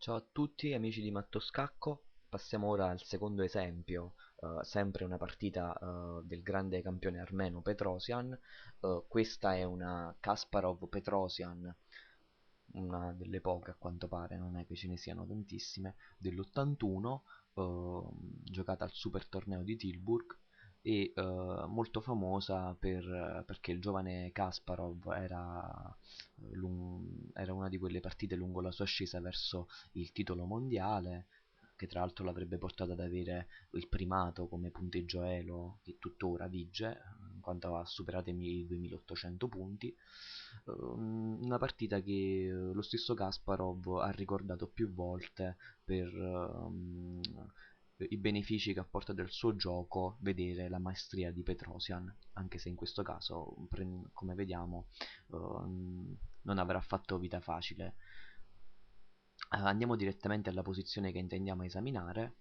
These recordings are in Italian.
Ciao a tutti amici di Mattoscacco, passiamo ora al secondo esempio, sempre una partita del grande campione armeno Petrosian. Questa è una Kasparov-Petrosian, una delle poche a quanto pare, non è che ce ne siano tantissime, dell'81, giocata al super torneo di Tilburg e molto famosa perché il giovane Kasparov era una di quelle partite lungo la sua ascesa verso il titolo mondiale, che tra l'altro l'avrebbe portato ad avere il primato come punteggio Elo che tuttora vige, in quanto ha superato i 2800 punti. Una partita che lo stesso Kasparov ha ricordato più volte per i benefici che apporta del suo gioco vedere la maestria di Petrosian, anche se in questo caso, come vediamo, non avrà fatto vita facile. Andiamo direttamente alla posizione che intendiamo esaminare,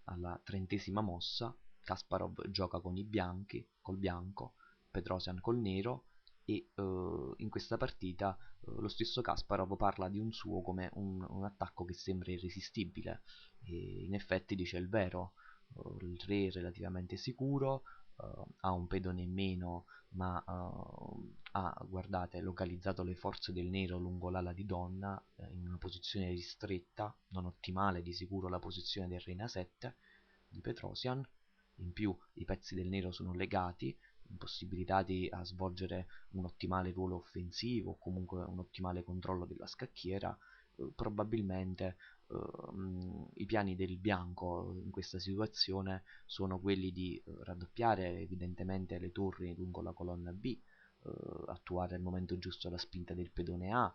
alla 30ª mossa. Kasparov gioca con i bianchi, col bianco, Petrosian col nero e in questa partita lo stesso Kasparov parla di un suo come un attacco che sembra irresistibile e in effetti dice il vero. Il re è relativamente sicuro, ha un pedone in meno ma ha, guardate, localizzato le forze del nero lungo l'ala di donna in una posizione ristretta, non ottimale di sicuro la posizione del re in A7 di Petrosian. In più i pezzi del nero sono legati, impossibilitati a svolgere un ottimale ruolo offensivo o comunque un ottimale controllo della scacchiera. Probabilmente i piani del bianco in questa situazione sono quelli di raddoppiare evidentemente le torri lungo la colonna B, attuare al momento giusto la spinta del pedone A,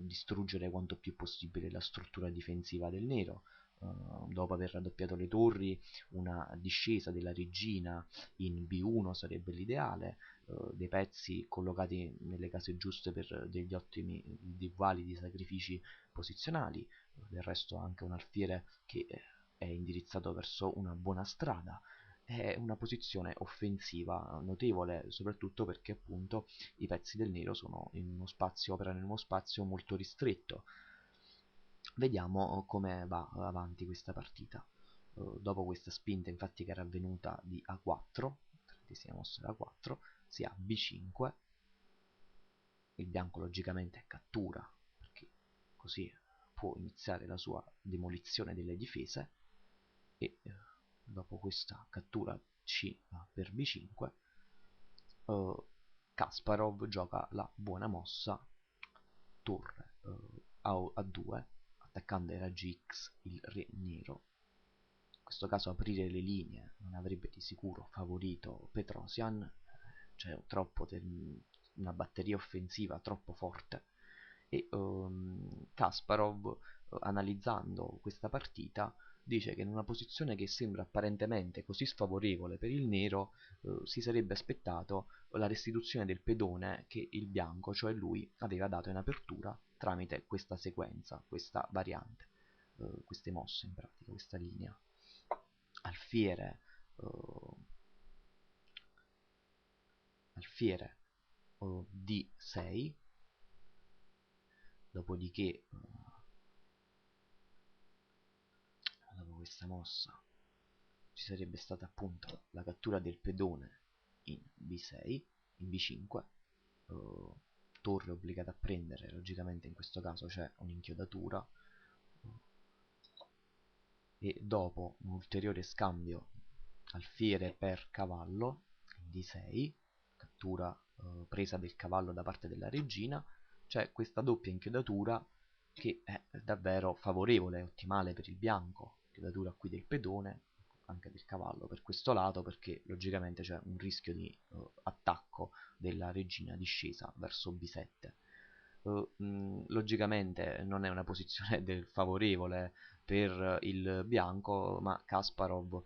distruggere quanto più possibile la struttura difensiva del nero. Dopo aver raddoppiato le torri, una discesa della regina in B1 sarebbe l'ideale, dei pezzi collocati nelle case giuste per degli ottimi, dei validi sacrifici posizionali. Del resto anche un alfiere che è indirizzato verso una buona strada. È una posizione offensiva notevole, soprattutto perché appunto i pezzi del nero sono in uno spazio, operano in uno spazio molto ristretto. Vediamo come va avanti questa partita. Dopo questa spinta infatti che era avvenuta di A4, si è mossa A4, si ha B5, il bianco logicamente cattura perché così può iniziare la sua demolizione delle difese e dopo questa cattura C per B5 Kasparov gioca la buona mossa torre A2 attaccando ai raggi X il re nero. In questo caso aprire le linee non avrebbe di sicuro favorito Petrosian, cioè una batteria offensiva troppo forte e Kasparov analizzando questa partita dice che in una posizione che sembra apparentemente così sfavorevole per il nero si sarebbe aspettato la restituzione del pedone che il bianco, cioè lui, aveva dato in apertura tramite questa sequenza, questa variante, queste mosse in pratica, questa linea. Alfiere, alfiere D6, dopodiché dopo questa mossa ci sarebbe stata appunto la cattura del pedone in B6, in B5, torre obbligata a prendere, logicamente in questo caso c'è un'inchiodatura, e dopo un ulteriore scambio alfiere per cavallo in D6, cattura presa del cavallo da parte della regina, c'è questa doppia inchiodatura che è davvero favorevole, ottimale per il bianco, inchiodatura qui del pedone, anche del cavallo per questo lato, perché logicamente c'è un rischio di attacco della regina discesa verso B7. Logicamente non è una posizione del favorevole per il bianco, ma Kasparov,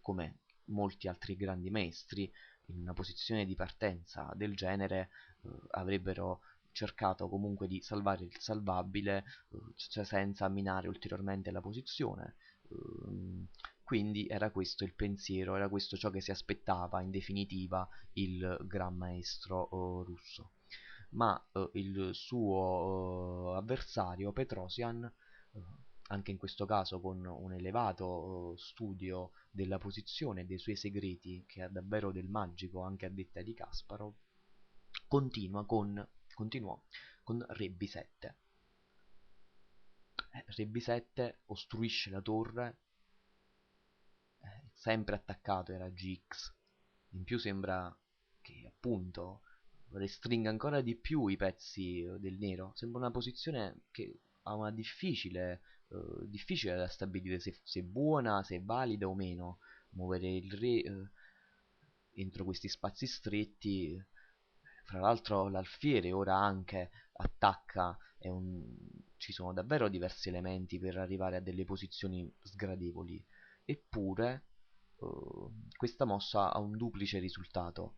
come molti altri grandi maestri, in una posizione di partenza del genere avrebbero cercato comunque di salvare il salvabile, cioè senza minare ulteriormente la posizione. Quindi era questo il pensiero, era questo ciò che si aspettava in definitiva il gran maestro russo. Ma il suo avversario Petrosian anche in questo caso con un elevato studio della posizione e dei suoi segreti, che ha davvero del magico anche a detta di Kasparov, continuò con Re B7. Re B7 ostruisce la torre, sempre attaccato era GX. In più sembra che appunto restringa ancora di più i pezzi del nero. Sembra una posizione che ha una difficile da stabilire se è buona, se è valida o meno. Muovere il re entro questi spazi stretti. Fra l'altro l'alfiere ora anche attacca, ci sono davvero diversi elementi per arrivare a delle posizioni sgradevoli. Eppure questa mossa ha un duplice risultato.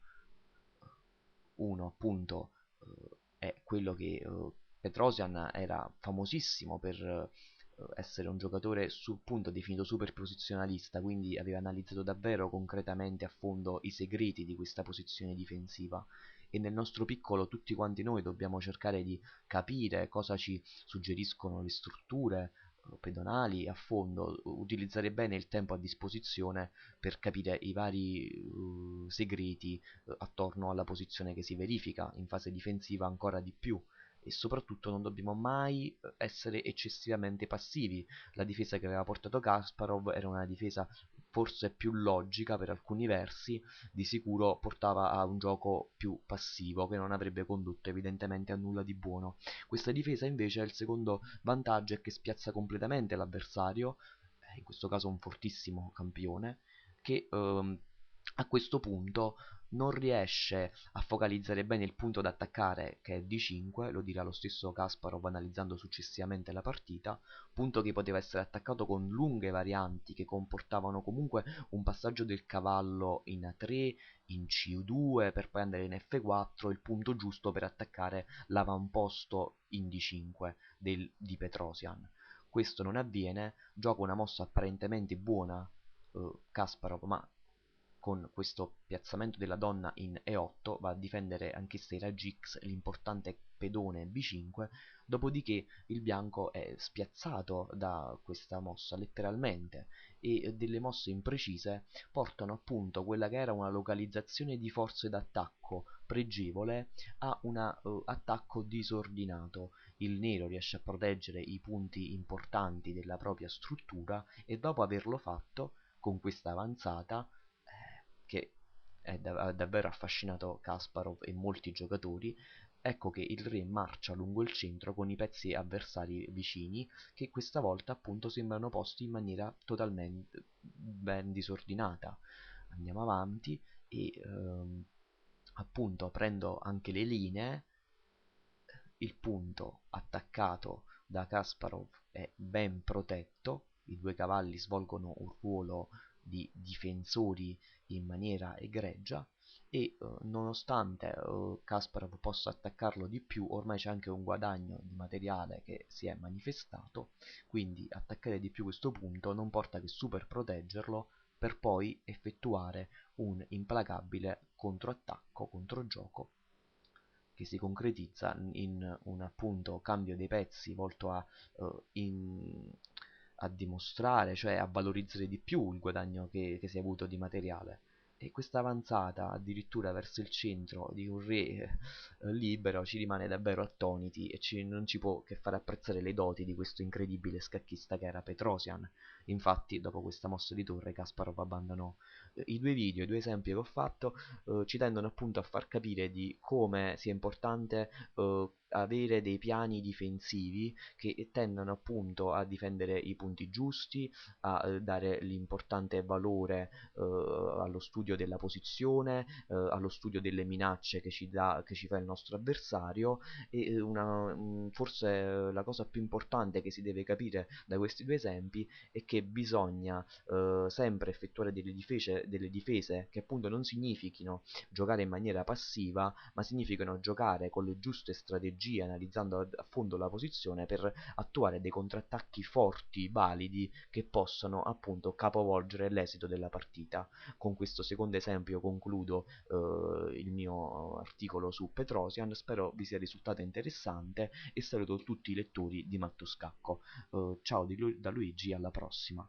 Uno, appunto, è quello che Petrosian era famosissimo per essere un giocatore sul punto definito super posizionalista, quindi aveva analizzato davvero concretamente a fondo i segreti di questa posizione difensiva. E nel nostro piccolo tutti quanti noi dobbiamo cercare di capire cosa ci suggeriscono le strutture pedonali a fondo, utilizzare bene il tempo a disposizione per capire i vari segreti attorno alla posizione che si verifica in fase difensiva ancora di più. E soprattutto non dobbiamo mai essere eccessivamente passivi. La difesa che aveva portato Kasparov era una difesa forse più logica per alcuni versi, di sicuro portava a un gioco più passivo che non avrebbe condotto evidentemente a nulla di buono. Questa difesa invece, il secondo vantaggio è che spiazza completamente l'avversario, in questo caso un fortissimo campione, che a questo punto non riesce a focalizzare bene il punto da attaccare, che è D5, lo dirà lo stesso Kasparov analizzando successivamente la partita, punto che poteva essere attaccato con lunghe varianti che comportavano comunque un passaggio del cavallo in A3, in C2 per poi andare in F4, il punto giusto per attaccare l'avamposto in D5 di Petrosian. Questo non avviene, gioca una mossa apparentemente buona Kasparov, ma con questo piazzamento della donna in E8 va a difendere anch'essa i raggi X, l'importante pedone B5, dopodiché il bianco è spiazzato da questa mossa letteralmente e delle mosse imprecise portano appunto quella che era una localizzazione di forze d'attacco pregevole a un attacco disordinato. Il nero riesce a proteggere i punti importanti della propria struttura e dopo averlo fatto con questa avanzata che ha davvero affascinato Kasparov e molti giocatori, ecco che il re marcia lungo il centro con i pezzi avversari vicini, che questa volta appunto sembrano posti in maniera totalmente ben disordinata. Andiamo avanti e appunto prendo anche le linee, il punto attaccato da Kasparov è ben protetto, i due cavalli svolgono un ruolo di difensori in maniera egregia e nonostante Kasparov possa attaccarlo di più, ormai c'è anche un guadagno di materiale che si è manifestato, quindi attaccare di più questo punto non porta che super proteggerlo per poi effettuare un implacabile controattacco, controgioco che si concretizza in un appunto cambio dei pezzi volto a dimostrare, cioè a valorizzare di più il guadagno che si è avuto di materiale. E questa avanzata addirittura verso il centro di un re libero ci rimane davvero attoniti e non ci può che far apprezzare le doti di questo incredibile scacchista che era Petrosian. Infatti, dopo questa mossa di torre, Kasparov abbandonò. I due video, i due esempi che ho fatto ci tendono appunto a far capire di come sia importante avere dei piani difensivi che tendono appunto a difendere i punti giusti, a dare l'importante valore allo studio della posizione, allo studio delle minacce che ci fa il nostro avversario e forse la cosa più importante che si deve capire da questi due esempi è che bisogna sempre effettuare delle difese che appunto non significhino giocare in maniera passiva, ma significano giocare con le giuste strategie strategie, analizzando a fondo la posizione per attuare dei contrattacchi forti, validi, che possano appunto capovolgere l'esito della partita. Con questo secondo esempio concludo il mio articolo su Petrosian, spero vi sia risultato interessante e saluto tutti i lettori di Mattoscacco. Ciao da Luigi, alla prossima.